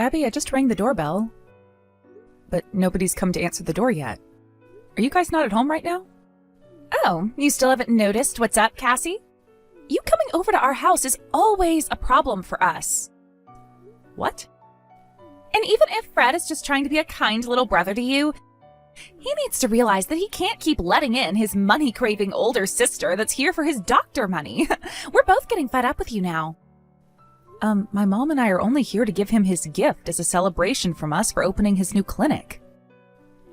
Abby, I just rang the doorbell. But nobody's come to answer the door yet. Are you guys not at home right now? Oh, you still haven't noticed what's up, Cassie? You coming over to our house is always a problem for us. What? And even if Fred is just trying to be a kind little brother to you, he needs to realize that he can't keep letting in his money-craving older sister that's here for his doctor money. We're both getting fed up with you now. My mom and I are only here to give him his gift as a celebration from us for opening his new clinic.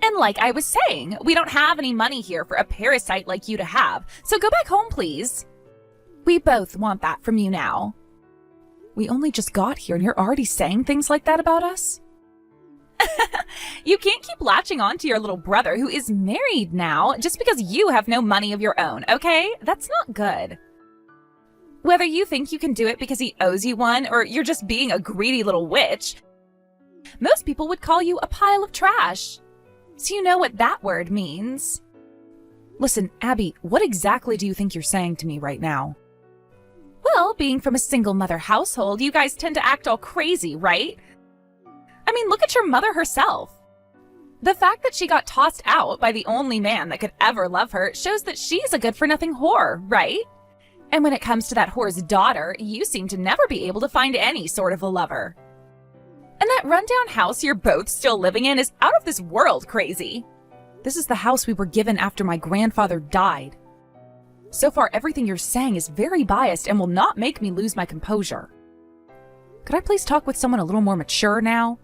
And like I was saying, we don't have any money here for a parasite like you to have, so go back home, please. We both want that from you now. We only just got here and you're already saying things like that about us? You can't keep latching on to your little brother who is married now just because you have no money of your own, okay? That's not good. Whether you think you can do it because he owes you one or you're just being a greedy little witch, most people would call you a pile of trash. So you know what that word means. Listen, Abby, what exactly do you think you're saying to me right now? Well, being from a single mother household, you guys tend to act all crazy, right? I mean, look at your mother herself. The fact that she got tossed out by the only man that could ever love her shows that she's a good-for-nothing whore, right? And when it comes to that whore's daughter, you seem to never be able to find any sort of a lover. And that rundown house you're both still living in is out of this world crazy. This is the house we were given after my grandfather died. So far, everything you're saying is very biased and will not make me lose my composure. Could I please talk with someone a little more mature now?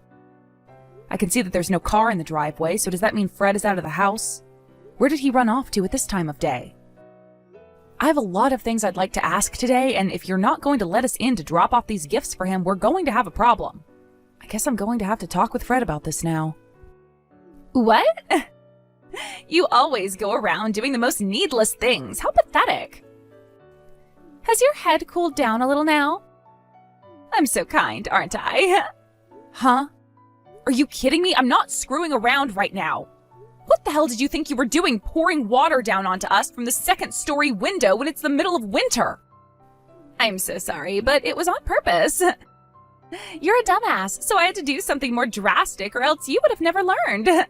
I can see that there's no car in the driveway, so does that mean Fred is out of the house? Where did he run off to at this time of day? I have a lot of things I'd like to ask today, and if you're not going to let us in to drop off these gifts for him, we're going to have a problem. I guess I'm going to have to talk with Fred about this now. What? You always go around doing the most needless things. How pathetic. Has your head cooled down a little now? I'm so kind, aren't I? Huh? Are you kidding me? I'm not screwing around right now. What the hell did you think you were doing pouring water down onto us from the second-story window when it's the middle of winter? I'm so sorry, but it was on purpose. You're a dumbass, so I had to do something more drastic or else you would have never learned.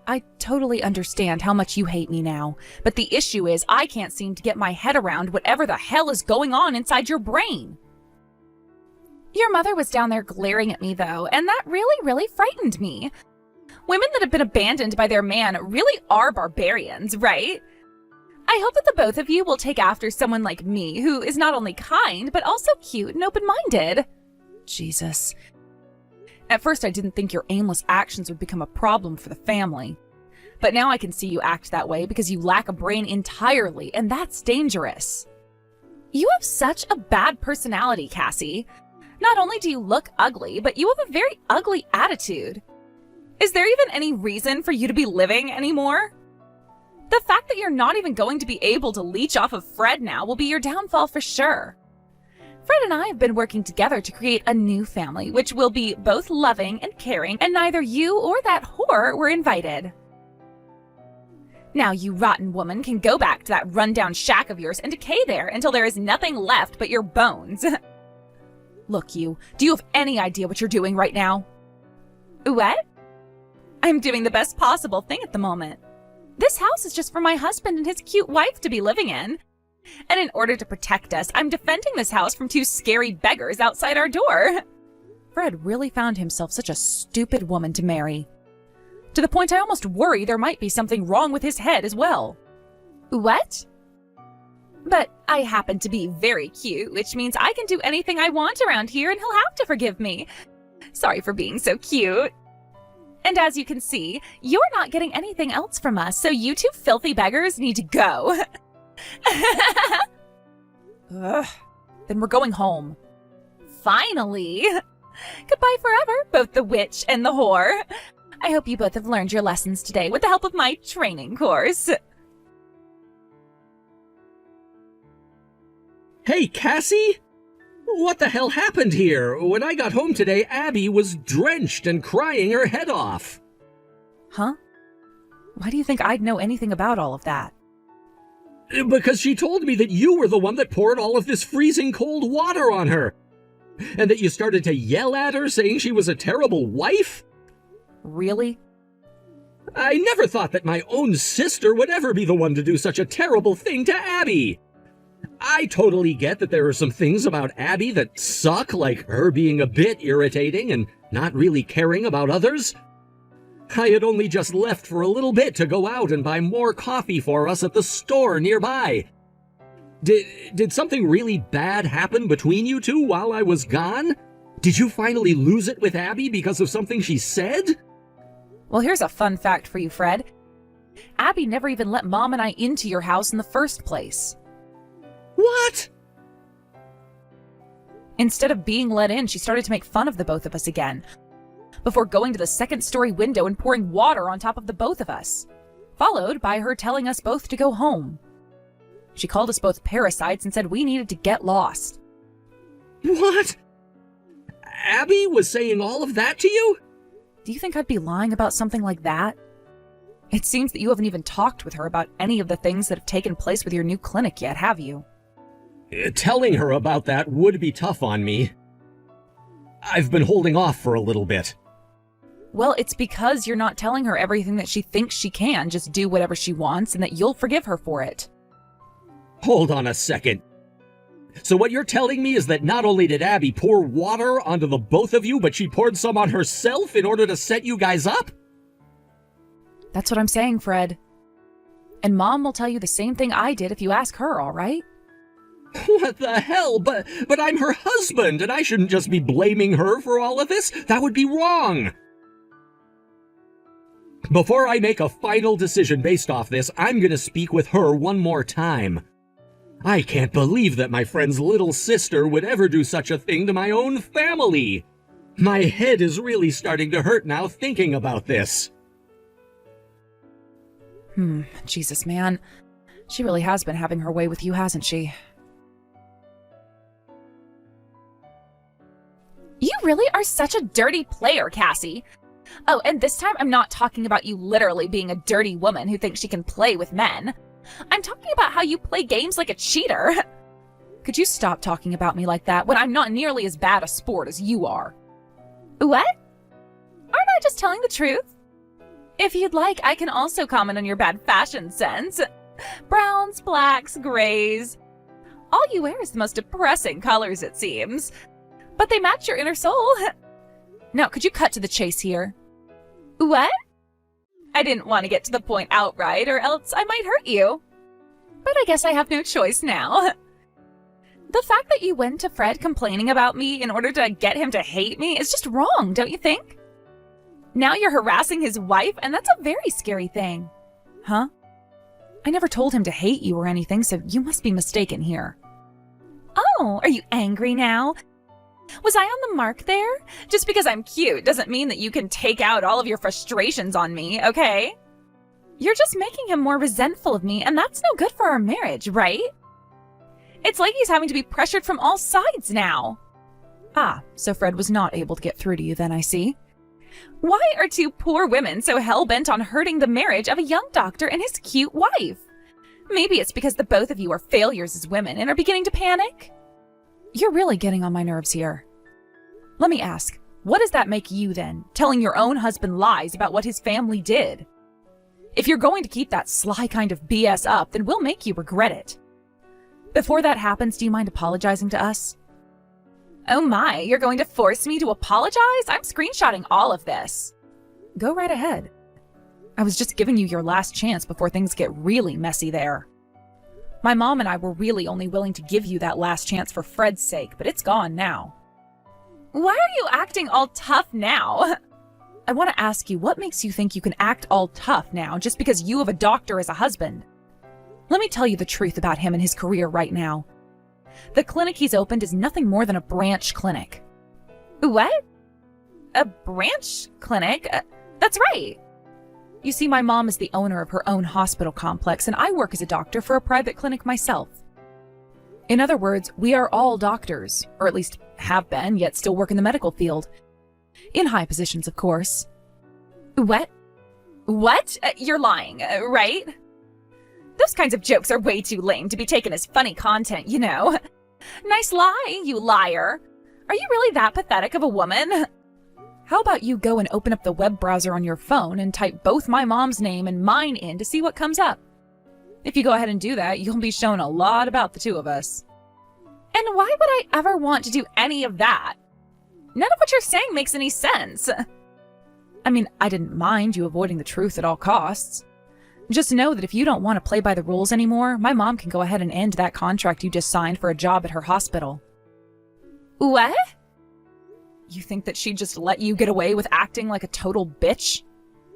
I totally understand how much you hate me now, but the issue is I can't seem to get my head around whatever the hell is going on inside your brain. Your mother was down there glaring at me, though, and that really frightened me. Women that have been abandoned by their man really are barbarians, right? I hope that the both of you will take after someone like me, who is not only kind, but also cute and open-minded. Jesus. At first, I didn't think your aimless actions would become a problem for the family. But now I can see you act that way because you lack a brain entirely, and that's dangerous. You have such a bad personality, Cassie. Not only do you look ugly, but you have a very ugly attitude. Is there even any reason for you to be living anymore? The fact that you're not even going to be able to leech off of Fred now will be your downfall for sure. Fred and I have been working together to create a new family, which will be both loving and caring, and neither you or that whore were invited. Now you rotten woman can go back to that rundown shack of yours and decay there until there is nothing left but your bones. Look, do you have any idea what you're doing right now? What? I'm doing the best possible thing at the moment. This house is just for my husband and his cute wife to be living in. And in order to protect us, I'm defending this house from two scary beggars outside our door. Fred really found himself such a stupid woman to marry. To the point I almost worry there might be something wrong with his head as well. What? But I happen to be very cute, which means I can do anything I want around here and he'll have to forgive me. Sorry for being so cute. And as you can see, you're not getting anything else from us, so you two filthy beggars need to go. Ugh. Then we're going home. Finally. Goodbye forever, both the witch and the whore. I hope you both have learned your lessons today with the help of my training course. Hey, Cassie! What the hell happened here? When I got home today, Abby was drenched and crying her head off. Huh? Why do you think I'd know anything about all of that? Because she told me that you were the one that poured all of this freezing cold water on her. And that you started to yell at her, saying she was a terrible wife? Really? I never thought that my own sister would ever be the one to do such a terrible thing to Abby. I totally get that there are some things about Abby that suck, like her being a bit irritating and not really caring about others. I had only just left for a little bit to go out and buy more coffee for us at the store nearby. Did something really bad happen between you two while I was gone? Did you finally lose it with Abby because of something she said? Well, here's a fun fact for you, Fred. Abby never even let Mom and I into your house in the first place. What? Instead of being let in, she started to make fun of the both of us again, before going to the second-story window and pouring water on top of the both of us, followed by her telling us both to go home. She called us both parasites and said we needed to get lost. What? Abby was saying all of that to you? Do you think I'd be lying about something like that? It seems that you haven't even talked with her about any of the things that have taken place with your new clinic yet, have you? Telling her about that would be tough on me. I've been holding off for a little bit. Well, it's because you're not telling her everything that she thinks she can just do whatever she wants and that you'll forgive her for it. Hold on a second. So what you're telling me is that not only did Abby pour water onto the both of you, but she poured some on herself in order to set you guys up? That's what I'm saying, Fred. And Mom will tell you the same thing I did if you ask her, all right? What the hell? But I'm her husband, and I shouldn't just be blaming her for all of this. That would be wrong. Before I make a final decision based off this, I'm gonna speak with her one more time. I can't believe that my friend's little sister would ever do such a thing to my own family. My head is really starting to hurt now thinking about this. Jesus, man. She really has been having her way with you, hasn't she? You really are such a dirty player, Cassie. Oh, and this time I'm not talking about you literally being a dirty woman who thinks she can play with men. I'm talking about how you play games like a cheater. Could you stop talking about me like that when I'm not nearly as bad a sport as you are? What? Aren't I just telling the truth? If you'd like, I can also comment on your bad fashion sense. Browns, blacks, grays. All you wear is the most depressing colors, it seems. But they match your inner soul. Now, could you cut to the chase here? What? I didn't want to get to the point outright, or else I might hurt you. But I guess I have no choice now. The fact that you went to Fred complaining about me in order to get him to hate me is just wrong, don't you think? Now you're harassing his wife, and that's a very scary thing. Huh? I never told him to hate you or anything, so you must be mistaken here. Oh, are you angry now? Was I on the mark there? Just because I'm cute doesn't mean that you can take out all of your frustrations on me, okay? You're just making him more resentful of me, and that's no good for our marriage, right? It's like he's having to be pressured from all sides now. Ah, so Fred was not able to get through to you then, I see. Why are two poor women so hell-bent on hurting the marriage of a young doctor and his cute wife? Maybe it's because the both of you are failures as women and are beginning to panic? You're really getting on my nerves here. Let me ask, what does that make you then, telling your own husband lies about what his family did? If you're going to keep that sly kind of BS up, then we'll make you regret it. Before that happens, do you mind apologizing to us? Oh my, you're going to force me to apologize? I'm screenshotting all of this. Go right ahead. I was just giving you your last chance before things get really messy there. My mom and I were really only willing to give you that last chance for Fred's sake, but it's gone now. Why are you acting all tough now? I want to ask you, what makes you think you can act all tough now just because you have a doctor as a husband? Let me tell you the truth about him and his career right now. The clinic he's opened is nothing more than a branch clinic. What? A branch clinic? That's right. You see, my mom is the owner of her own hospital complex, and I work as a doctor for a private clinic myself. In other words, we are all doctors, or at least have been, yet still work in the medical field. In high positions, of course. What? What? You're lying, right? Those kinds of jokes are way too lame to be taken as funny content, you know. Nice lie, you liar. Are you really that pathetic of a woman? How about you go and open up the web browser on your phone and type both my mom's name and mine in to see what comes up? If you go ahead and do that, you'll be shown a lot about the two of us. And why would I ever want to do any of that? None of what you're saying makes any sense. I mean, I didn't mind you avoiding the truth at all costs. Just know that if you don't want to play by the rules anymore, my mom can go ahead and end that contract you just signed for a job at her hospital. What? You think that she'd just let you get away with acting like a total bitch?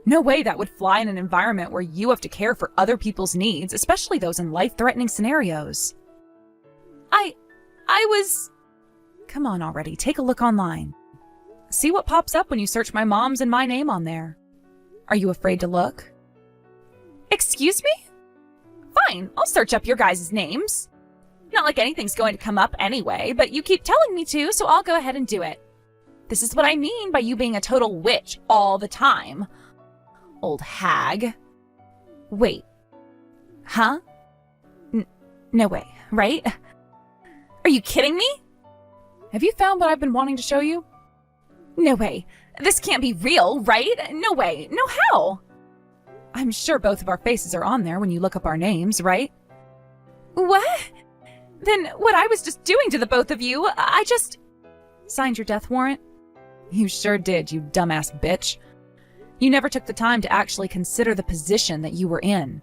No way that would fly in an environment where you have to care for other people's needs, especially those in life-threatening scenarios. I was... Come on already, take a look online. See what pops up when you search my mom's and my name on there. Are you afraid to look? Excuse me? Fine, I'll search up your guys' names. Not like anything's going to come up anyway, but you keep telling me to, so I'll go ahead and do it. This is what I mean by you being a total witch all the time. Old hag. Wait. Huh? No way, right? Are you kidding me? Have you found what I've been wanting to show you? No way. This can't be real, right? No way. No how. I'm sure both of our faces are on there when you look up our names, right? What? Then what I was just doing to the both of you, I just... Signed your death warrant? You sure did, you dumbass bitch. You never took the time to actually consider the position that you were in.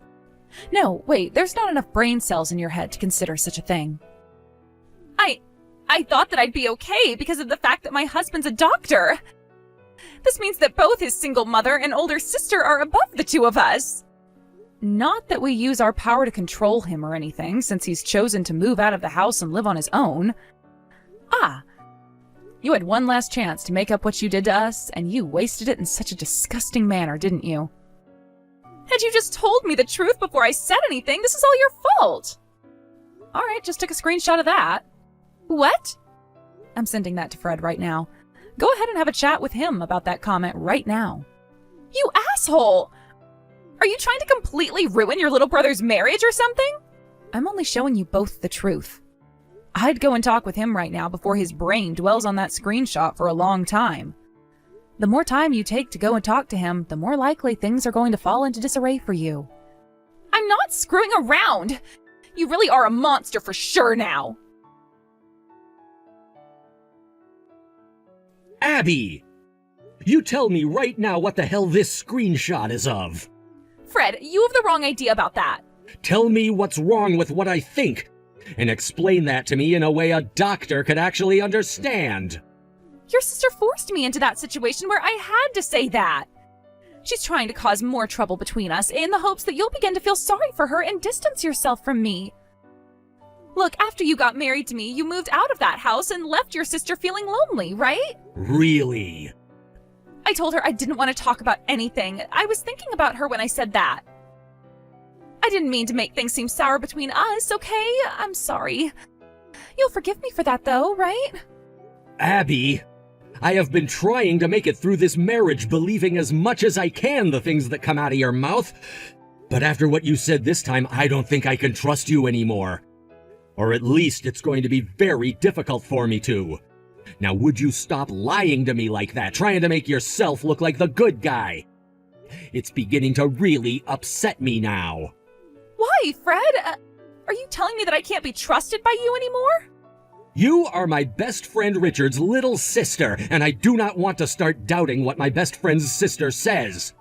No, wait, there's not enough brain cells in your head to consider such a thing. I thought that I'd be okay because of the fact that my husband's a doctor. This means that both his single mother and older sister are above the two of us. Not that we use our power to control him or anything, since he's chosen to move out of the house and live on his own. Ah, you had one last chance to make up what you did to us, and you wasted it in such a disgusting manner, didn't you? Had you just told me the truth before I said anything, this is all your fault. All right, just took a screenshot of that. What? I'm sending that to Fred right now. Go ahead and have a chat with him about that comment right now. You asshole! Are you trying to completely ruin your little brother's marriage or something? I'm only showing you both the truth. I'd go and talk with him right now before his brain dwells on that screenshot for a long time. The more time you take to go and talk to him, the more likely things are going to fall into disarray for you. I'm not screwing around! You really are a monster for sure now! Abby! You tell me right now what the hell this screenshot is of. Fred, you have the wrong idea about that. Tell me what's wrong with what I think, and explain that to me in a way a doctor could actually understand. Your sister forced me into that situation where I had to say that. She's trying to cause more trouble between us in the hopes that you'll begin to feel sorry for her and distance yourself from me. Look, after you got married to me, you moved out of that house and left your sister feeling lonely, right? Really? I told her I didn't want to talk about anything. I was thinking about her when I said that. I didn't mean to make things seem sour between us, okay? I'm sorry. You'll forgive me for that though, right? Abby, I have been trying to make it through this marriage believing as much as I can the things that come out of your mouth. But after what you said this time, I don't think I can trust you anymore. Or at least it's going to be very difficult for me to. Now would you stop lying to me like that, trying to make yourself look like the good guy? It's beginning to really upset me now. Why, Fred? Are you telling me that I can't be trusted by you anymore? You are my best friend Richard's little sister, and I do not want to start doubting what my best friend's sister says.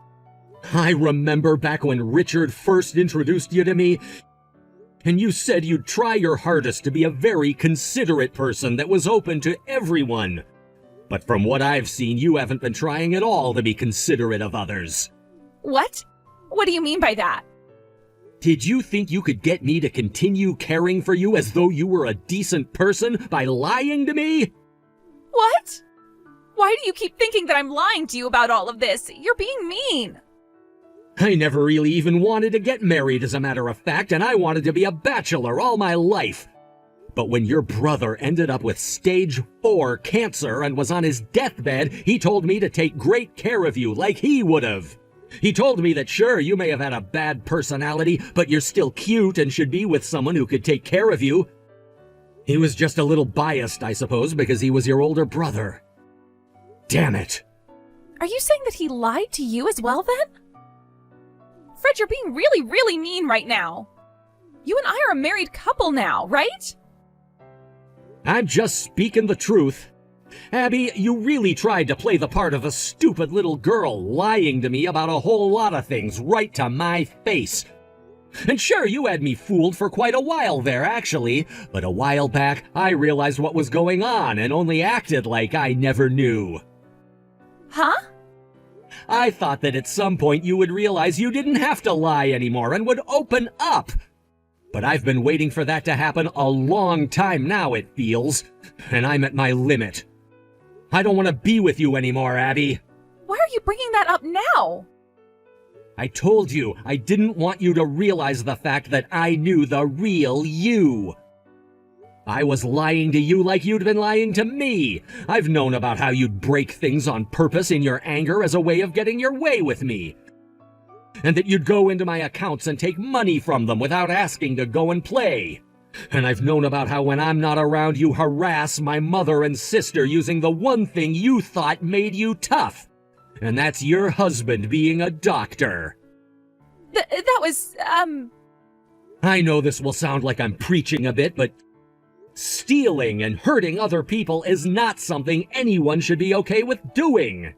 I remember back when Richard first introduced you to me, and you said you'd try your hardest to be a very considerate person that was open to everyone. But from what I've seen, you haven't been trying at all to be considerate of others. What? What do you mean by that? Did you think you could get me to continue caring for you as though you were a decent person by lying to me? What? Why do you keep thinking that I'm lying to you about all of this? You're being mean. I never really even wanted to get married, as a matter of fact, and I wanted to be a bachelor all my life. But when your brother ended up with stage 4 cancer and was on his deathbed, he told me to take great care of you like he would have. He told me that sure, you may have had a bad personality, but you're still cute and should be with someone who could take care of you. He was just a little biased, I suppose, because he was your older brother. Damn it. Are you saying that he lied to you as well then? Fred, you're being really, really mean right now. You and I are a married couple now, right? I'm just speaking the truth. Abby, you really tried to play the part of a stupid little girl, lying to me about a whole lot of things right to my face. And sure, you had me fooled for quite a while there, actually, but a while back, I realized what was going on and only acted like I never knew. Huh? I thought that at some point you would realize you didn't have to lie anymore and would open up. But I've been waiting for that to happen a long time now, it feels, and I'm at my limit. I don't want to be with you anymore, Abby. Why are you bringing that up now? I told you I didn't want you to realize the fact that I knew the real you. I was lying to you like you'd been lying to me. I've known about how you'd break things on purpose in your anger as a way of getting your way with me. And that you'd go into my accounts and take money from them without asking to go and play. And I've known about how when I'm not around you harass my mother and sister using the one thing you thought made you tough. And that's your husband being a doctor. That was, I know this will sound like I'm preaching a bit, but stealing and hurting other people is not something anyone should be okay with doing.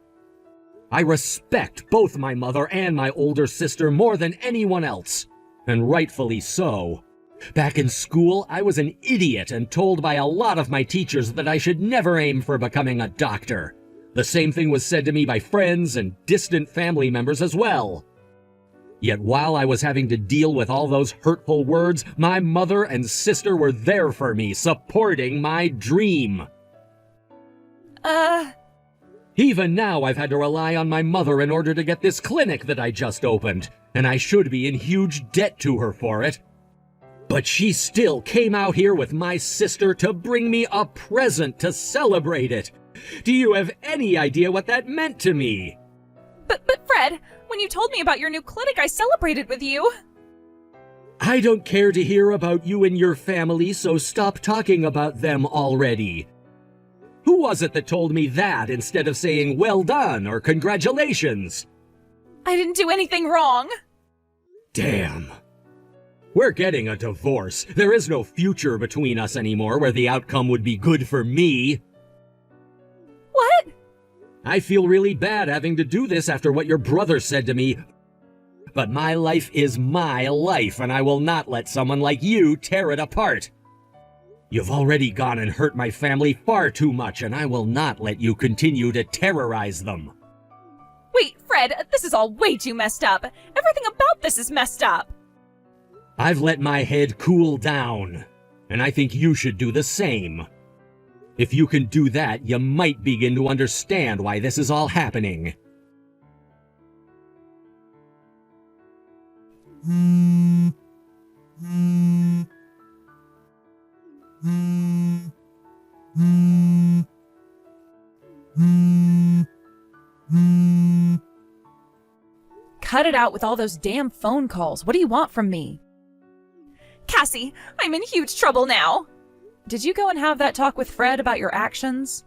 I respect both my mother and my older sister more than anyone else, and rightfully so. Back in school, I was an idiot and told by a lot of my teachers that I should never aim for becoming a doctor. The same thing was said to me by friends and distant family members as well. Yet while I was having to deal with all those hurtful words, my mother and sister were there for me, supporting my dream. Even now, I've had to rely on my mother in order to get this clinic that I just opened, and I should be in huge debt to her for it. But she still came out here with my sister to bring me a present to celebrate it. Do you have any idea what that meant to me? But Fred, when you told me about your new clinic, I celebrated with you. I don't care to hear about you and your family, so stop talking about them already. Who was it that told me that instead of saying well done or congratulations? I didn't do anything wrong. Damn. We're getting a divorce. There is no future between us anymore where the outcome would be good for me. What? I feel really bad having to do this after what your brother said to me. But my life is my life, and I will not let someone like you tear it apart. You've already gone and hurt my family far too much, and I will not let you continue to terrorize them. Wait, Fred, this is all way too messed up. Everything about this is messed up. I've let my head cool down, and I think you should do the same. If you can do that, you might begin to understand why this is all happening. Cut it out with all those damn phone calls. What do you want from me? Cassie, I'm in huge trouble now. Did you go and have that talk with Fred about your actions?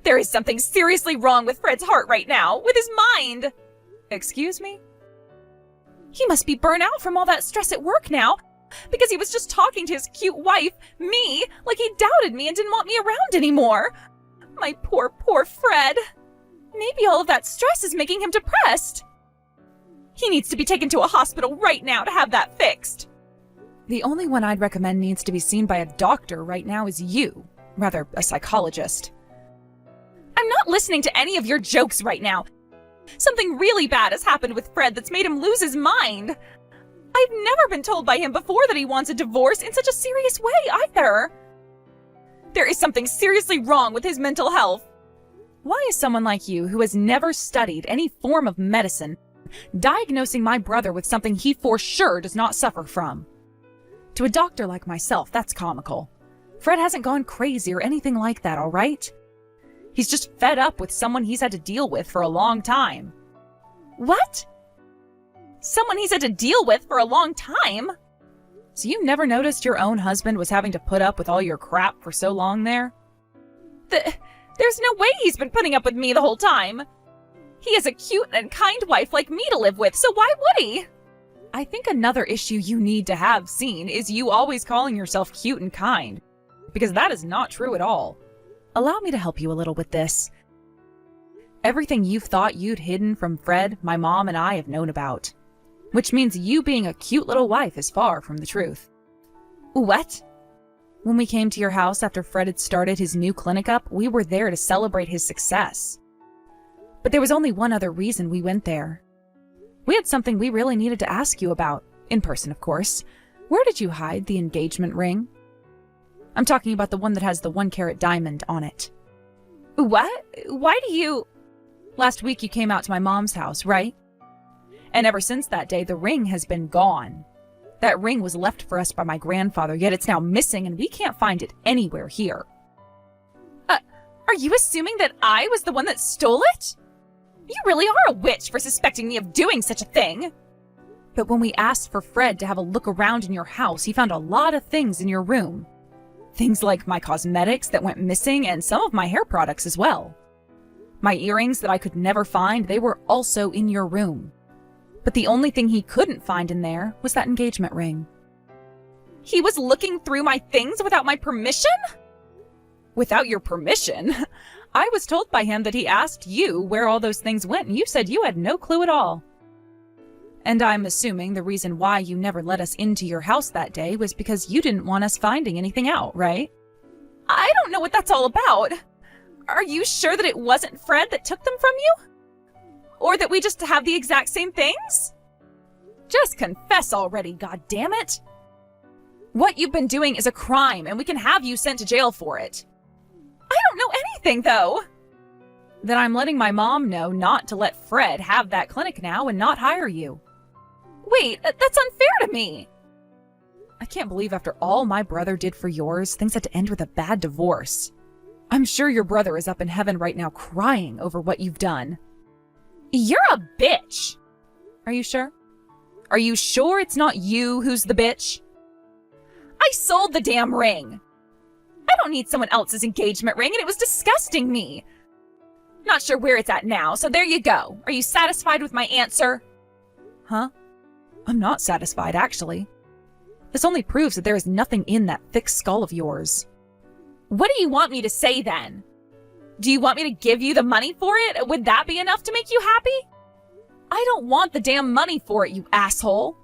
There is something seriously wrong with Fred's heart right now, with his mind. Excuse me? He must be burnt out from all that stress at work now, because he was just talking to his cute wife, me, like he doubted me and didn't want me around anymore. My poor, poor Fred. Maybe all of that stress is making him depressed. He needs to be taken to a hospital right now to have that fixed. The only one I'd recommend needs to be seen by a doctor right now is you. Rather, a psychologist. I'm not listening to any of your jokes right now. Something really bad has happened with Fred that's made him lose his mind. I've never been told by him before that he wants a divorce in such a serious way either. There is something seriously wrong with his mental health. Why is someone like you, who has never studied any form of medicine, diagnosing my brother with something he for sure does not suffer from? To a doctor like myself, that's comical. Fred hasn't gone crazy or anything like that, all right? He's just fed up with someone he's had to deal with for a long time. What? Someone he's had to deal with for a long time? So you never noticed your own husband was having to put up with all your crap for so long there? There's no way he's been putting up with me the whole time. He has a cute and kind wife like me to live with, so why would he? I think another issue you need to have seen is you always calling yourself cute and kind, because that is not true at all. Allow me to help you a little with this. Everything you've thought you'd hidden from Fred, my mom, and I have known about. Which means you being a cute little wife is far from the truth. What? When we came to your house after Fred had started his new clinic up, we were there to celebrate his success. But there was only one other reason we went there. We had something we really needed to ask you about, in person of course. Where did you hide the engagement ring? I'm talking about the one that has the 1-carat diamond on it. What? Why do you... Last week you came out to my mom's house, right? And ever since that day, the ring has been gone. That ring was left for us by my grandfather, yet it's now missing and we can't find it anywhere here. Are you assuming that I was the one that stole it? You really are a witch for suspecting me of doing such a thing. But when we asked for Fred to have a look around in your house, he found a lot of things in your room. Things like my cosmetics that went missing and some of my hair products as well. My earrings that I could never find, they were also in your room. But the only thing he couldn't find in there was that engagement ring. He was looking through my things without my permission? Without your permission? I was told by him that he asked you where all those things went, and you said you had no clue at all. And I'm assuming the reason why you never let us into your house that day was because you didn't want us finding anything out, right? I don't know what that's all about. Are you sure that it wasn't Fred that took them from you? Or that we just have the exact same things? Just confess already, goddammit! What you've been doing is a crime, and we can have you sent to jail for it. I don't know anything, though. Then I'm letting my mom know not to let Fred have that clinic now and not hire you. Wait, that's unfair to me. I can't believe after all my brother did for yours, things had to end with a bad divorce. I'm sure your brother is up in heaven right now crying over what you've done. You're a bitch. Are you sure? Are you sure it's not you who's the bitch? I sold the damn ring. I don't need someone else's engagement ring, and it was disgusting me. Not sure where it's at now, so there you go. Are you satisfied with my answer? Huh? I'm not satisfied, actually. This only proves that there is nothing in that thick skull of yours. What do you want me to say then? Do you want me to give you the money for it? Would that be enough to make you happy? I don't want the damn money for it, you asshole.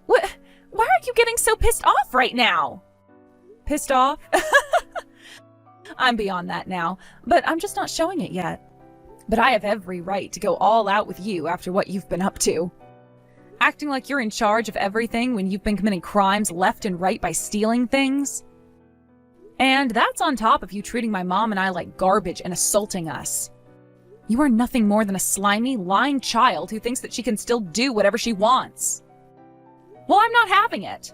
What? Why are you getting so pissed off right now? Pissed off? I'm beyond that now, but I'm just not showing it yet. But I have every right to go all out with you after what you've been up to. Acting like you're in charge of everything when you've been committing crimes left and right by stealing things. And that's on top of you treating my mom and I like garbage and assaulting us. You are nothing more than a slimy, lying child who thinks that she can still do whatever she wants. Well, I'm not having it.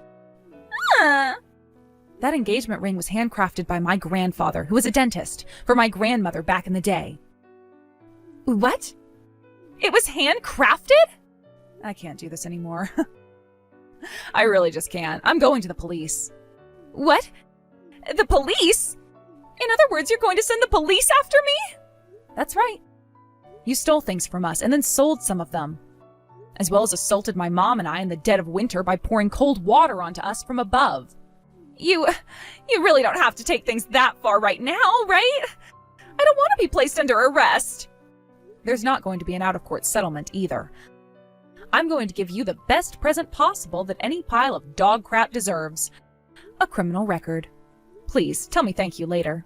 That engagement ring was handcrafted by my grandfather, who was a dentist, for my grandmother back in the day. What? It was handcrafted? I can't do this anymore. I really just can't. I'm going to the police. What? The police? In other words, you're going to send the police after me? That's right. You stole things from us and then sold some of them, as well as assaulted my mom and I in the dead of winter by pouring cold water onto us from above. You really don't have to take things that far right now, right? I don't want to be placed under arrest. There's not going to be an out-of-court settlement either. I'm going to give you the best present possible that any pile of dog crap deserves. A criminal record. Please, tell me thank you later.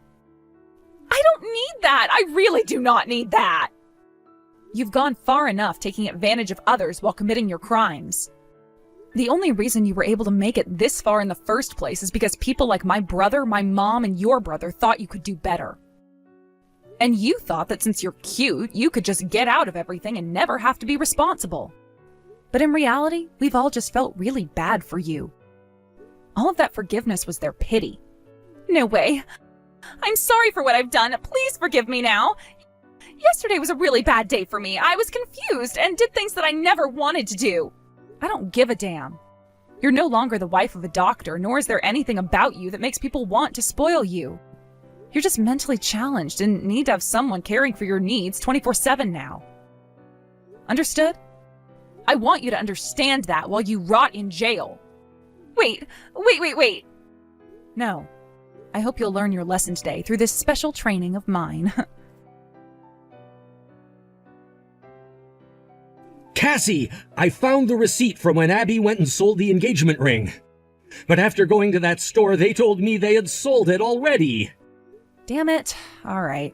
I don't need that. I really do not need that. You've gone far enough taking advantage of others while committing your crimes. The only reason you were able to make it this far in the first place is because people like my brother, my mom, and your brother thought you could do better. And you thought that since you're cute, you could just get out of everything and never have to be responsible. But in reality, we've all just felt really bad for you. All of that forgiveness was their pity. No way. I'm sorry for what I've done. Please forgive me now. Yesterday was a really bad day for me. I was confused and did things that I never wanted to do. I don't give a damn. You're no longer the wife of a doctor, nor is there anything about you that makes people want to spoil you. You're just mentally challenged and need to have someone caring for your needs 24/7 now. Understood? I want you to understand that while you rot in jail. Wait. No. I hope you'll learn your lesson today through this special training of mine. Cassie, I found the receipt from when Abby went and sold the engagement ring. But after going to that store, they told me they had sold it already. Damn it. All right.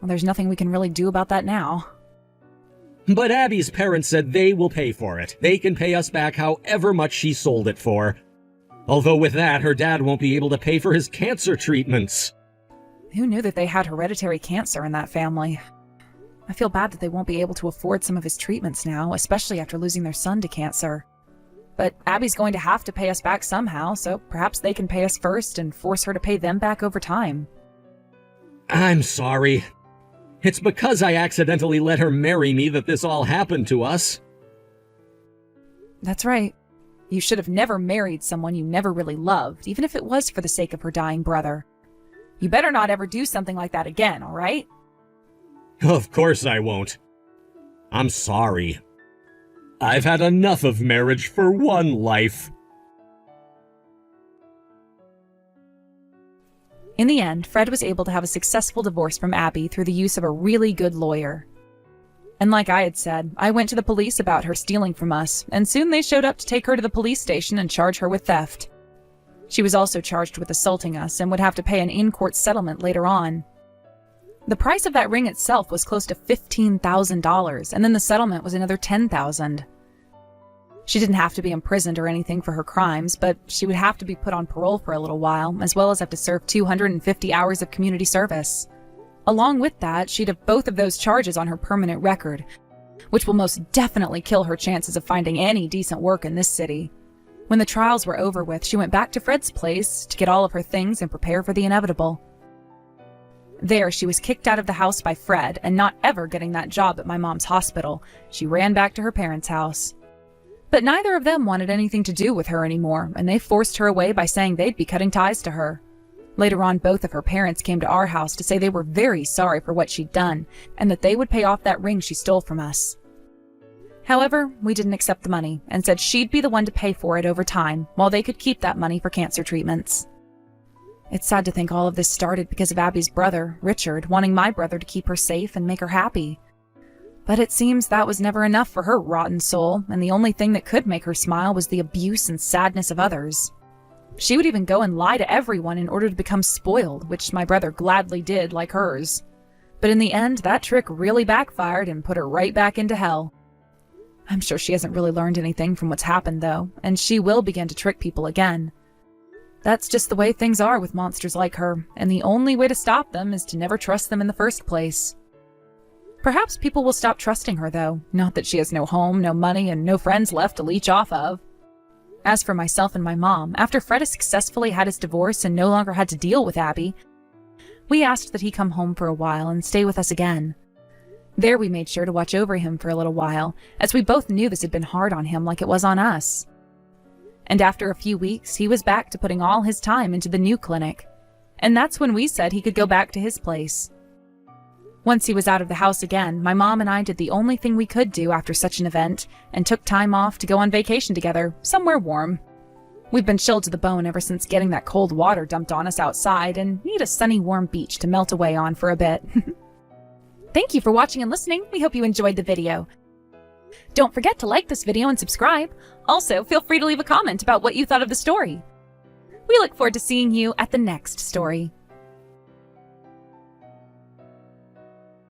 Well, there's nothing we can really do about that now. But Abby's parents said they will pay for it. They can pay us back however much she sold it for. Although with that, her dad won't be able to pay for his cancer treatments. Who knew that they had hereditary cancer in that family? I feel bad that they won't be able to afford some of his treatments now, especially after losing their son to cancer. But Abby's going to have to pay us back somehow, so perhaps they can pay us first and force her to pay them back over time. I'm sorry. It's because I accidentally let her marry me that this all happened to us. That's right. You should have never married someone you never really loved, even if it was for the sake of her dying brother. You better not ever do something like that again, all right? Of course I won't. I'm sorry. I've had enough of marriage for one life. In the end, Fred was able to have a successful divorce from Abby through the use of a really good lawyer. And like I had said, I went to the police about her stealing from us, and soon they showed up to take her to the police station and charge her with theft. She was also charged with assaulting us and would have to pay an in-court settlement later on. The price of that ring itself was close to $15,000, and then the settlement was another $10,000. She didn't have to be imprisoned or anything for her crimes, but she would have to be put on parole for a little while, as well as have to serve 250 hours of community service. Along with that, she'd have both of those charges on her permanent record, which will most definitely kill her chances of finding any decent work in this city. When the trials were over with, she went back to Fred's place to get all of her things and prepare for the inevitable. There, she was kicked out of the house by Fred, and not ever getting that job at my mom's hospital, she ran back to her parents' house. But neither of them wanted anything to do with her anymore, and they forced her away by saying they'd be cutting ties to her. Later on, both of her parents came to our house to say they were very sorry for what she'd done, and that they would pay off that ring she stole from us. However, we didn't accept the money, and said she'd be the one to pay for it over time, while they could keep that money for cancer treatments. It's sad to think all of this started because of Abby's brother, Richard, wanting my brother to keep her safe and make her happy. But it seems that was never enough for her rotten soul, and the only thing that could make her smile was the abuse and sadness of others. She would even go and lie to everyone in order to become spoiled, which my brother gladly did, like hers. But in the end, that trick really backfired and put her right back into hell. I'm sure she hasn't really learned anything from what's happened, though, and she will begin to trick people again. That's just the way things are with monsters like her, and the only way to stop them is to never trust them in the first place. Perhaps people will stop trusting her, though, not that she has no home, no money, and no friends left to leech off of. As for myself and my mom, after Fred has successfully had his divorce and no longer had to deal with Abby, we asked that he come home for a while and stay with us again. There we made sure to watch over him for a little while, as we both knew this had been hard on him like it was on us. And after a few weeks, he was back to putting all his time into the new clinic. And that's when we said he could go back to his place. Once he was out of the house again, my mom and I did the only thing we could do after such an event, and took time off to go on vacation together, somewhere warm. We've been chilled to the bone ever since getting that cold water dumped on us outside, and need a sunny, warm beach to melt away on for a bit. Thank you for watching and listening. We hope you enjoyed the video. Don't forget to like this video and subscribe. Also, feel free to leave a comment about what you thought of the story. We look forward to seeing you at the next story.